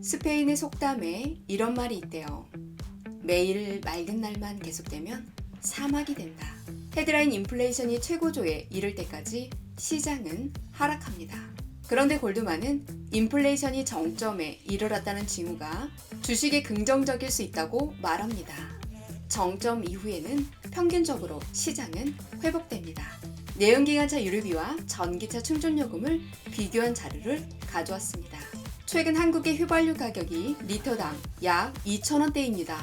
스페인의 속담에 이런 말이 있대요. 매일 맑은 날만 계속되면 사막이 된다. 헤드라인 인플레이션이 최고조에 이를 때까지 시장은 하락합니다. 그런데 골드만은 인플레이션이 정점에 이르렀다는 징후가 주식에 긍정적일 수 있다고 말합니다. 정점 이후에는 평균적으로 시장은 회복됩니다. 내연기관차 유류비와 전기차 충전요금을 비교한 자료를 가져왔습니다. 최근 한국의 휘발유 가격이 리터당 약 2,000원대입니다.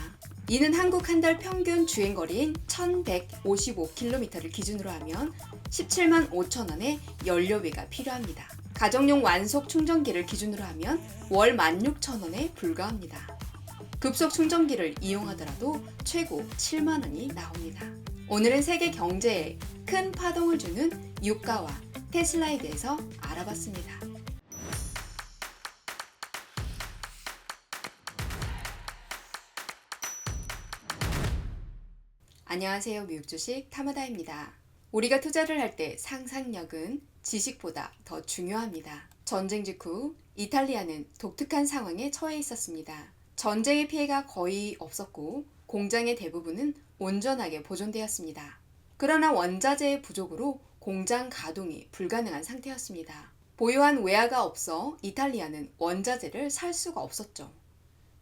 이는 한국 한 달 평균 주행거리인 1,155km를 기준으로 하면 17만 5천원의 연료비가 필요합니다. 가정용 완속 충전기를 기준으로 하면 월 16,000원에 불과합니다. 급속 충전기를 이용하더라도 최고 7만 원이 나옵니다. 오늘은 세계 경제에 큰 파동을 주는 유가와 테슬라에 대해서 알아봤습니다. 안녕하세요. 미국 주식 타마다입니다. 우리가 투자를 할 때 상상력은 지식보다 더 중요합니다. 전쟁 직후 이탈리아는 독특한 상황에 처해 있었습니다. 전쟁의 피해가 거의 없었고 공장의 대부분은 온전하게 보존되었습니다. 그러나 원자재의 부족으로 공장 가동이 불가능한 상태였습니다. 보유한 외화가 없어 이탈리아는 원자재를 살 수가 없었죠.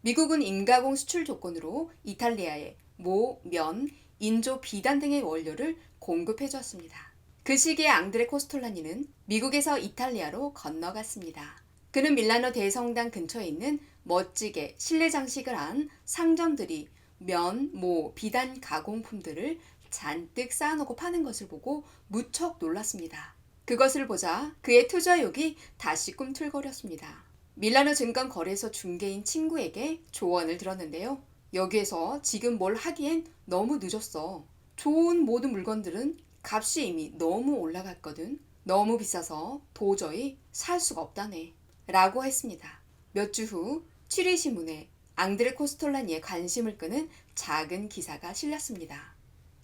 미국은 인가공 수출 조건으로 이탈리아에 모, 면, 인조, 비단 등의 원료를 공급해 주었습니다. 그 시기에 앙드레 코스톨라니는 미국에서 이탈리아로 건너갔습니다. 그는 밀라노 대성당 근처에 있는 멋지게 실내 장식을 한 상점들이 면, 모, 비단 가공품들을 잔뜩 쌓아놓고 파는 것을 보고 무척 놀랐습니다. 그것을 보자 그의 투자욕이 다시 꿈틀거렸습니다. 밀라노 증권 거래소 중개인 친구에게 조언을 들었는데요. 여기에서 지금 뭘 하기엔 너무 늦었어. 좋은 모든 물건들은 값이 이미 너무 올라갔거든. 너무 비싸서 도저히 살 수가 없다네. 라고 했습니다. 몇 주 후 취리신문에 앙드레 코스톨라니의 관심을 끄는 작은 기사가 실렸습니다.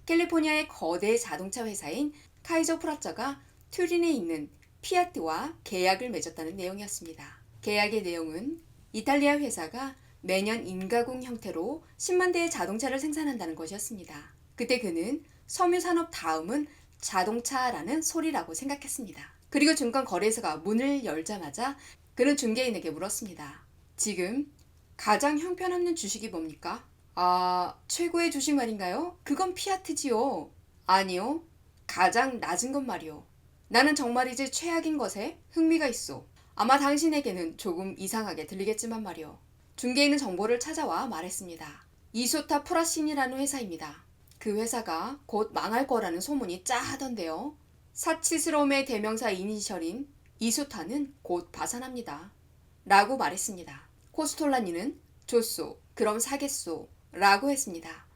캘리포니아의 거대 자동차 회사인 카이저 프라자가 튜린에 있는 피아트와 계약을 맺었다는 내용이었습니다. 계약의 내용은 이탈리아 회사가 매년 인가공 형태로 10만 대의 자동차를 생산한다는 것이었습니다. 그때 그는 섬유산업 다음은 자동차라는 소리라고 생각했습니다. 그리고 증권거래소가 문을 열자마자 그는 중개인에게 물었습니다. 지금 가장 형편없는 주식이 뭡니까? 최고의 주식 말인가요? 그건 피아트지요. 아니요. 가장 낮은 것 말이요. 나는 정말이지 최악인 것에 흥미가 있어. 아마 당신에게는 조금 이상하게 들리겠지만 말이요. 중개인은 정보를 찾아와 말했습니다. 이소타 프라신이라는 회사입니다. 그 회사가 곧 망할 거라는 소문이 짜하던데요. 사치스러움의 대명사 이니셜인 이소타는 곧 파산합니다. 라고 말했습니다. 코스톨라니는 좋소, 그럼 사겠소 라고 했습니다.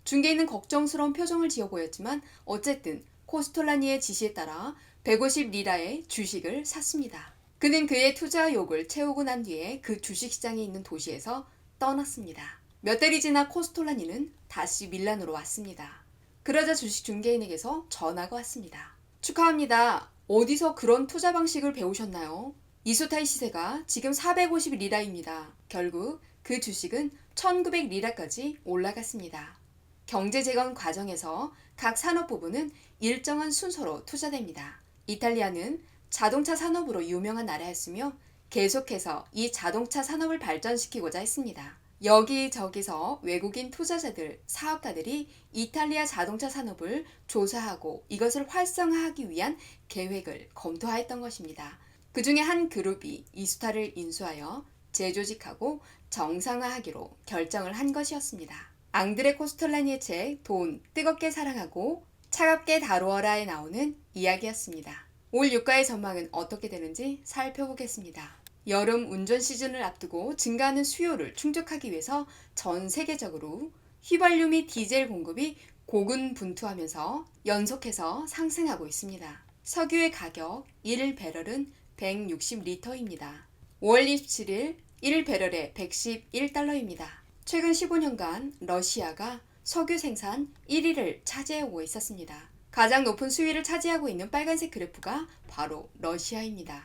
중개인은 걱정스러운 표정을 지어 보였지만 어쨌든 코스톨라니의 지시에 따라 150리라의 주식을 샀습니다. 그는 그의 투자욕을 채우고 난 뒤에 그 주식시장에 있는 도시에서 떠났습니다. 몇 달이 지나 코스톨라니는 다시 밀라노로 왔습니다. 그러자 주식 중개인에게서 전화가 왔습니다. 축하합니다. 어디서 그런 투자 방식을 배우셨나요? 이소타의 시세가 지금 450리라입니다. 결국 그 주식은 1900리라까지 올라갔습니다. 경제 재건 과정에서 각 산업 부분은 일정한 순서로 투자됩니다. 이탈리아는 자동차 산업으로 유명한 나라였으며 계속해서 이 자동차 산업을 발전시키고자 했습니다. 여기저기서 외국인 투자자들, 사업가들이 이탈리아 자동차 산업을 조사하고 이것을 활성화하기 위한 계획을 검토하였던 것입니다. 그 중에 한 그룹이 이소타를 인수하여 재조직하고 정상화하기로 결정을 한 것이었습니다. 앙드레 코스톨라니의 책 돈 뜨겁게 사랑하고 차갑게 다루어라에 나오는 이야기였습니다. 올 유가의 전망은 어떻게 되는지 살펴보겠습니다. 여름 운전 시즌을 앞두고 증가하는 수요를 충족하기 위해서 전 세계적으로 휘발유 및 디젤 공급이 고군분투하면서 연속해서 상승하고 있습니다. 석유의 가격 1배럴은 160리터입니다. 5월 27일 1배럴에 111달러입니다. 최근 15년간 러시아가 석유 생산 1위를 차지해오고 있었습니다. 가장 높은 수위를 차지하고 있는 빨간색 그래프가 바로 러시아입니다.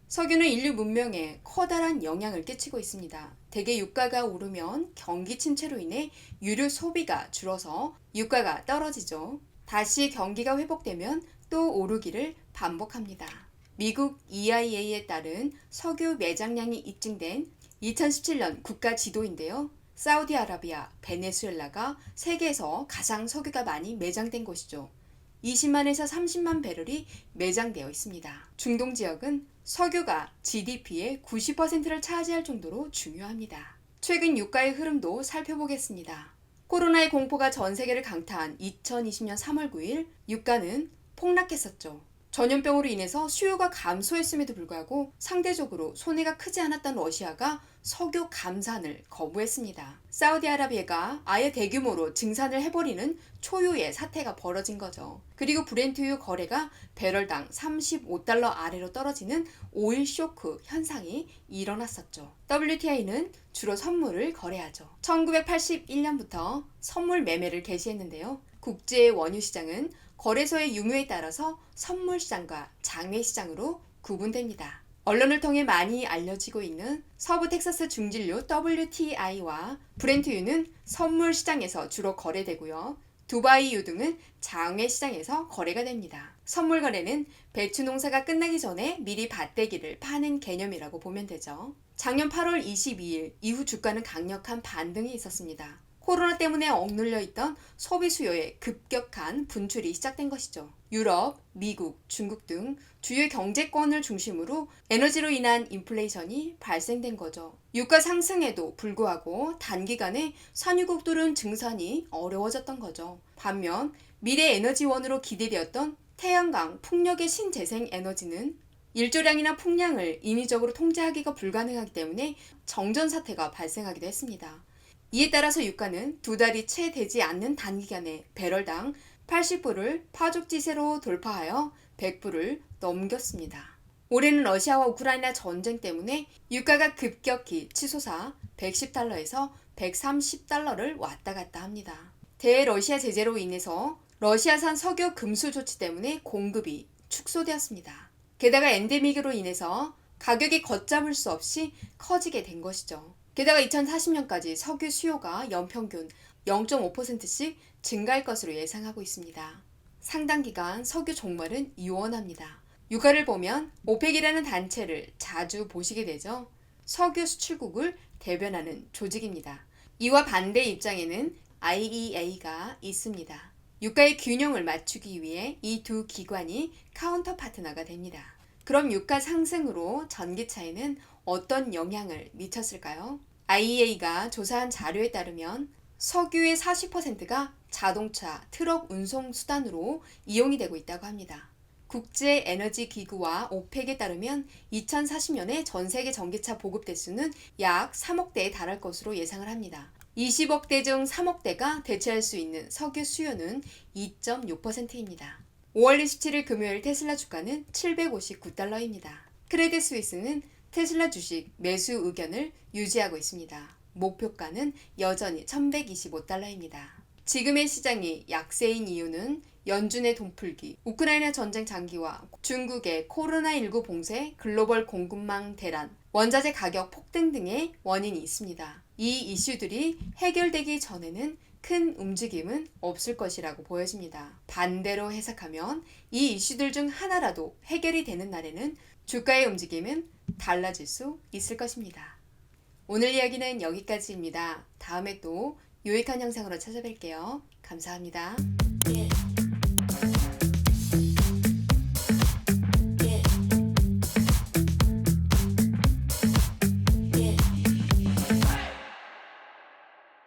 석유는 인류 문명에 커다란 영향을 끼치고 있습니다. 대개 유가가 오르면 경기 침체로 인해 유류 소비가 줄어서 유가가 떨어지죠. 다시 경기가 회복되면 또 오르기를 반복합니다. 미국 EIA에 따른 석유 매장량이 입증된 2017년 국가 지도인데요. 사우디아라비아, 베네수엘라가 세계에서 가장 석유가 많이 매장된 곳이죠. 20만에서 30만 배럴이 매장되어 있습니다. 중동 지역은 석유가 GDP의 90%를 차지할 정도로 중요합니다. 최근 유가의 흐름도 살펴보겠습니다. 코로나의 공포가 전 세계를 강타한 2020년 3월 9일 유가는 폭락했었죠. 전염병으로 인해서 수요가 감소했음에도 불구하고 상대적으로 손해가 크지 않았던 러시아가 석유 감산을 거부했습니다. 사우디아라비아가 아예 대규모로 증산을 해버리는 초유의 사태가 벌어진 거죠. 그리고 브렌트유 거래가 배럴당 35달러 아래로 떨어지는 오일 쇼크 현상이 일어났었죠. WTI는 주로 선물을 거래하죠. 1981년부터 선물 매매를 개시했는데요. 국제 원유 시장은 거래소의 유무에 따라서 선물시장과 장외시장으로 구분됩니다. 언론을 통해 많이 알려지고 있는 서부 텍사스 중진류 WTI와 브렌트유는 선물시장에서 주로 거래되고요. 두바이유 등은 장외시장에서 거래가 됩니다. 선물 거래는 배추 농사가 끝나기 전에 미리 밭대기를 파는 개념이라고 보면 되죠. 작년 8월 22일 이후 주가는 강력한 반등이 있었습니다. 코로나 때문에 억눌려 있던 소비 수요의 급격한 분출이 시작된 것이죠. 유럽, 미국, 중국 등 주요 경제권을 중심으로 에너지로 인한 인플레이션이 발생된 거죠. 유가 상승에도 불구하고 단기간에 산유국들은 증산이 어려워졌던 거죠. 반면 미래 에너지원으로 기대되었던 태양광, 풍력의 신재생 에너지는 일조량이나 풍량을 인위적으로 통제하기가 불가능하기 때문에 정전 사태가 발생하기도 했습니다. 이에 따라서 유가는 두 달이 채 되지 않는 단기간에 배럴당 80불을 파죽지세로 돌파하여 100불을 넘겼습니다. 올해는 러시아와 우크라이나 전쟁 때문에 유가가 급격히 치솟아 110달러에서 130달러를 왔다 갔다 합니다. 대러시아 제재로 인해서 러시아산 석유 금수 조치 때문에 공급이 축소되었습니다. 게다가 엔데믹으로 인해서 가격이 걷잡을 수 없이 커지게 된 것이죠. 게다가 2040년까지 석유 수요가 연평균 0.5%씩 증가할 것으로 예상하고 있습니다. 상당 기간 석유 종말은 이원합니다. 유가를 보면 오펙이라는 단체를 자주 보시게 되죠. 석유 수출국을 대변하는 조직입니다. 이와 반대 입장에는 IEA가 있습니다. 유가의 균형을 맞추기 위해 이 두 기관이 카운터 파트너가 됩니다. 그럼 유가 상승으로 전기차에는 어떤 영향을 미쳤을까요? IEA가 조사한 자료에 따르면 석유의 40%가 자동차, 트럭 운송 수단으로 이용이 되고 있다고 합니다. 국제에너지기구와 오펙에 따르면 2040년에 전 세계 전기차 보급 대수는 약 3억 대에 달할 것으로 예상을 합니다. 20억 대 중 3억 대가 대체할 수 있는 석유 수요는 2.6%입니다. 5월 27일 금요일 테슬라 주가는 759달러입니다. 크레딧 스위스는 테슬라 주식 매수 의견을 유지하고 있습니다. 목표가는 여전히 1125달러입니다. 지금의 시장이 약세인 이유는 연준의 돈풀기, 우크라이나 전쟁 장기화, 중국의 코로나19 봉쇄, 글로벌 공급망 대란, 원자재 가격 폭등 등의 원인이 있습니다. 이 이슈들이 해결되기 전에는 큰 움직임은 없을 것이라고 보여집니다. 반대로 해석하면 이 이슈들 중 하나라도 해결이 되는 날에는 주가의 움직임은 달라질 수 있을 것입니다. 오늘 이야기는 여기까지입니다. 다음에 또 유익한 영상으로 찾아뵐게요. 감사합니다.